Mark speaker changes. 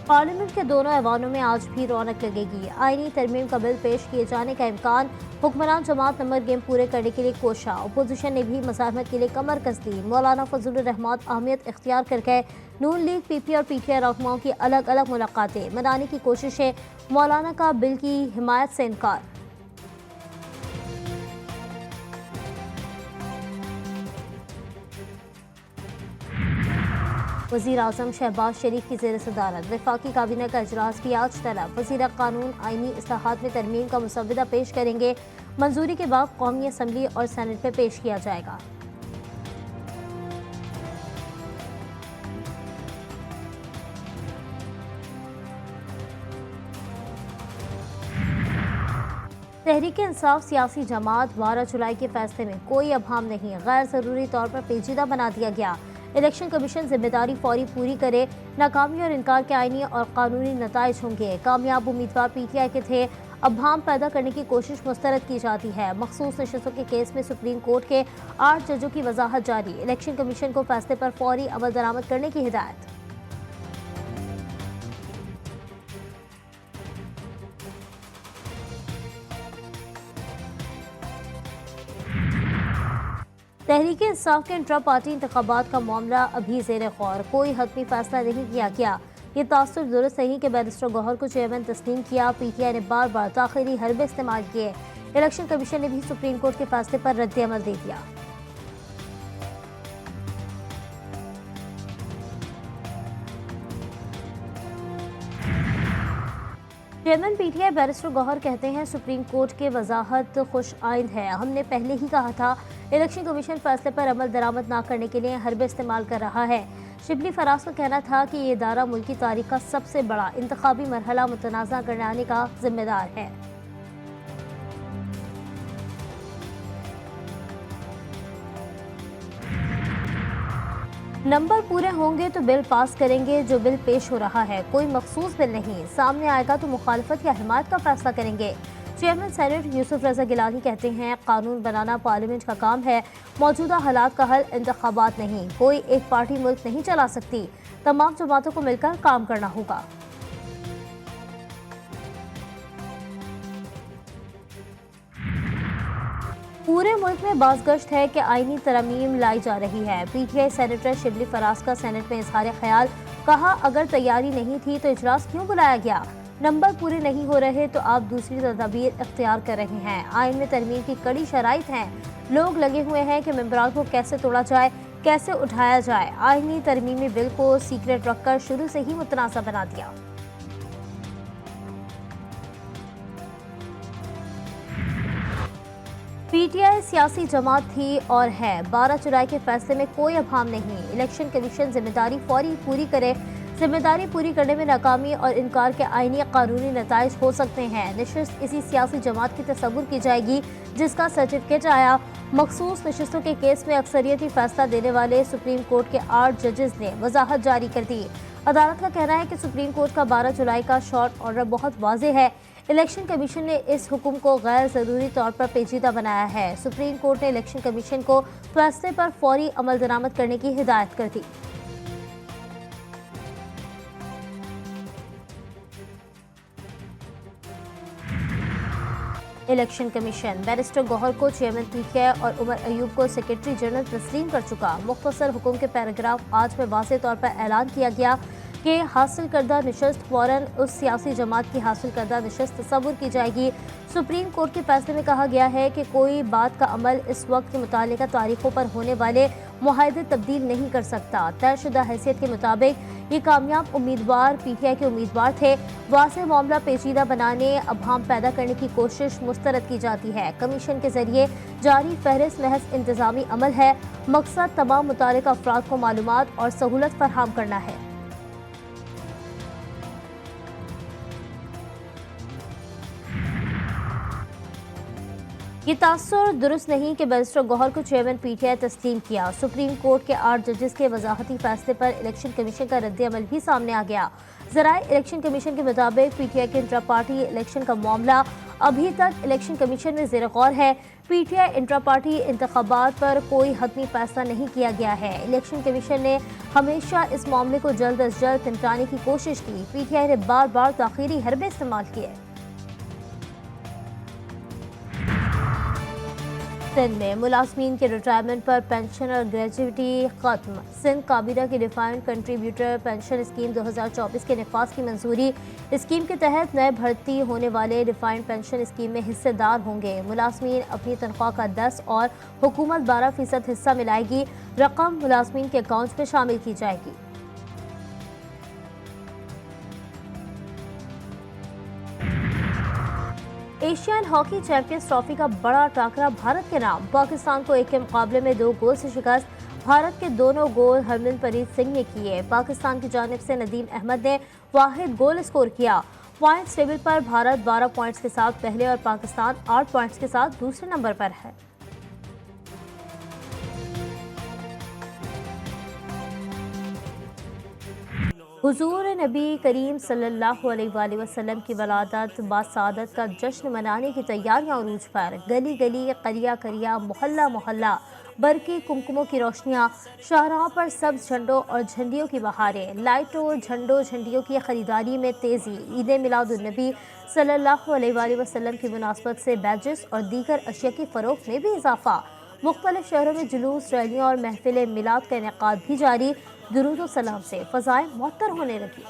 Speaker 1: Parliament के दोनों ऐवानों में आज भी रौनक लगेगी। आईनी तरमीम का बिल पेश किए जाने का इम्कान। हुक्मरान जमात नंबर गेम पूरे करने के लिए कोशा। अपोजिशन ने भी मज़ाहमत के लिए कमर कस दी। मौलाना फजलुर रहमान अहमियत इख्तियार कर गए। नून लीग, पीपी और पीटीआई रहनुमाओं की अलग अलग मुलाकातें। मनाने की कोशिशें। मौलाना का बिल की हिमायत से इनकार। वज़ीर आज़म शहबाज शरीफ की ज़ेर सदारत वफाकी काबीना का इजलास भी आज तलब। वज़ीर कानून आईनी इस्लाहात में तरमीम का मुसव्वदा पेश करेंगे। मंजूरी के बाद कौमी असम्बली और सेनेट में पेश किया जाएगा। तहरीक इंसाफ सियासी जमात 12 जुलाई के फैसले में कोई अभाम नहीं, गैर ज़रूरी तौर पर पेचीदा बना दिया गया। इलेक्शन कमीशन जिम्मेदारी फौरी पूरी करे। नाकामी और इनकार के आईनी और कानूनी नताइज होंगे। कामयाब उम्मीदवार पीटीआई के थे। अभाम पैदा करने की कोशिश मुस्तरद की जाती है। मखसूस नशस्तों के केस में सुप्रीम कोर्ट के 8 जजों की वजाहत जारी। इलेक्शन कमीशन को फैसले पर फौरी अमल दरामद करने की हिदायत। तहरीक इंसाफ के इंट्रा पार्टी इंतखाबात का मामला अभी ज़ेर गौर। कोई हतमी फैसला नहीं किया गया। ये तासुर दुरुस्त नहीं कि बैरिस्टर गौहर को चेयरमैन तस्लीम किया। पीटीआई ने बार बार ताखिरी हरबे इस्तेमाल किए। इलेक्शन कमीशन ने भी सुप्रीम कोर्ट के फैसले पर रद्द अमल दे दिया। चेयरमैन पीटीआई बैरिस्टर गौहर कहते हैं सुप्रीम कोर्ट के वजाहत खुश आइंद है। हमने पहले ही कहा था इलेक्शन कमीशन फैसले पर अमल दरामद ना करने के लिए हरबे इस्तेमाल कर रहा है। शिबली फराज का कहना था कि ये इदारा मुल्की तारीख का सबसे बड़ा इंतखाबी मरहला मुतनाज़ा कराने का जिम्मेदार है। नंबर पूरे होंगे तो बिल पास करेंगे। जो बिल पेश हो रहा है कोई मखसूस बिल नहीं, सामने आएगा तो मुखालफत या हिमायत का फैसला करेंगे। चेयरमैन सेनेट यूसुफ रजा गिलानी कहते हैं कानून बनाना पार्लियामेंट का काम है। मौजूदा हालात का हल इंतखाबात नहीं। कोई एक पार्टी मुल्क नहीं चला सकती। तमाम जमातों को मिलकर काम करना होगा। पूरे मुल्क में बाज़गश्त है कि आईनी तरमीम लाई जा रही है। पीटीआई सेनेटर शिबली फराज का सेनेट में इजहार ख्याल। कहा अगर तैयारी नहीं थी तो इजलास क्यों बुलाया गया। नंबर पूरे नहीं हो रहे तो आप दूसरी तदाबीर इख्तियार कर रहे हैं। आइन में तरमीम की कड़ी शराइत हैं। लोग लगे हुए हैं कि मेंबरान को कैसे तोड़ा जाए, कैसे उठाया जाए। आइनी तरमीमी बिल को सीक्रेट रखकर शुरू से ही मुतनाज़ा बना दिया। पीटीआई सियासी जमात थी और है। 12 जुलाई के फैसले में कोई अभाम नहीं। इलेक्शन कमीशन जिम्मेदारी फौरी पूरी करे। जिम्मेदारी पूरी करने में नाकामी और इनकार के आईनी कानूनी नताइज हो सकते हैं। नशिस्त इसी सियासी जमात की तस्वुर की जाएगी जिसका सर्टिफिकेट आया। मखसूस नशिस्तों के केस में अक्सरियती फैसला देने वाले सुप्रीम कोर्ट के 8 जजेस ने वजाहत जारी कर दी। अदालत का कहना है कि सुप्रीम कोर्ट का 12 जुलाई का शॉर्ट ऑर्डर बहुत वाज़ेह है। इलेक्शन कमीशन ने इस हुक्म को गैर ज़रूरी तौर पर पेचीदा बनाया है। सुप्रीम कोर्ट ने इलेक्शन कमीशन को फैसले पर फौरी अमल दरामद करने की हिदायत कर दी। इलेक्शन कमीशन बैरिस्टर गौहर को चेयरमैन पीटीआई और उमर अयूब को सेक्रेटरी जनरल तस्लीम कर चुका। मुख्तसर हुक्म के पैराग्राफ 8 में वाज़ेह तौर पर ऐलान किया गया कि हासिल करदा नशस्त फौरन उस सियासी जमात की हासिल करदा नशस्त तस्वुर की जाएगी। सुप्रीम कोर्ट के फैसले में कहा गया है कि कोई बात का अमल इस वक्त के मुतालिका तारीखों पर होने वाले मुआहदे तब्दील नहीं कर सकता। तयशुदा हैसियत के मुताबिक ये कामयाब उम्मीदवार पीटीआई के उम्मीदवार थे। वाज़ेह मामला पेचीदा बनाने, अभाम पैदा करने की कोशिश मुस्तरद की जाती है। कमीशन के जरिए जारी फहरिस्त महज इंतजामी अमल है। मकसद तमाम मुतालिका अफराद को मालूमात और सहूलत फराहम करना है। ये तासुर दुरुस्त नहीं कि बैरिस्टर गौहर को चेयरमैन पीटीआई तस्लीम किया। सुप्रीम कोर्ट के 8 जजेस के वजाहती फैसले पर इलेक्शन कमीशन का रद्द अमल भी सामने आ गया। ज़राए इलेक्शन कमीशन के मुताबिक पीटीआई के इंट्रा पार्टी इलेक्शन का मामला अभी तक इलेक्शन कमीशन में ज़ेर गौर है। पीटीआई इंट्रा पार्टी इंतखाबात पर कोई हतमी फैसला नहीं किया गया है। इलेक्शन कमीशन ने हमेशा इस मामले को जल्द अज जल्द निपटाने की कोशिश की। पीटीआई ने बार बार ताख़ीरी हरबे इस्तेमाल किए। सिंध में मुलाजमीन के रिटायरमेंट पर पेंशन और ग्रेजुएटी खत्म। सिंध काबीना की डिफाइंड कंट्रीब्यूटर पेंशन स्कीम 2024 के नफाज की मंजूरी। स्कीम के तहत नए भर्ती होने वाले डिफाइंड पेंशन स्कीम में हिस्सेदार होंगे। मुलाजमीन अपनी तनख्वाह का 10 और हुकूमत 12% हिस्सा मिलाएगी। रकम मुलाजमीन के अकाउंट में शामिल की जाएगी। एशियन हॉकी चैंपियंस ट्रॉफी का बड़ा टाकरा भारत के नाम। पाकिस्तान को एक के मुकाबले में 2 गोल से शिकस्त। भारत के दोनों गोल हरमनप्रीत सिंह ने किए। पाकिस्तान की जानिब से नदीम अहमद ने वाहिद गोल स्कोर किया। पॉइंट्स टेबल पर भारत 12 पॉइंट्स के साथ पहले और पाकिस्तान 8 पॉइंट्स के साथ दूसरे नंबर पर है। हुजूर नबी करीम सल्लल्लाहु अलैहि वसल्लम की वलादत बासादत का जश्न मनाने की तैयारियां अरूज पर। गली गली, करिया करिया, मोहल्ला मोहल्ला, बरकी कुमकुमों की रोशनियां, शाहराहों पर सब्ज झंडों और झंडियों की बहारें। लाइटों, झंडों, झंडियों की खरीदारी में तेज़ी। ईद मिलादुन नबी सल्लल्लाहु अलैहि वसल्लम की मुनासबत से बैजेस और दीगर अशिया की फ़रोख्त में भी इजाफा। मुख्तलिफ शहरों में जुलूस, रैलियाँ और महफिल मिलाद का इनेकाद भी जारी। दुरूद और सलाम से फ़ज़ाएं मुअत्तर होने लगी।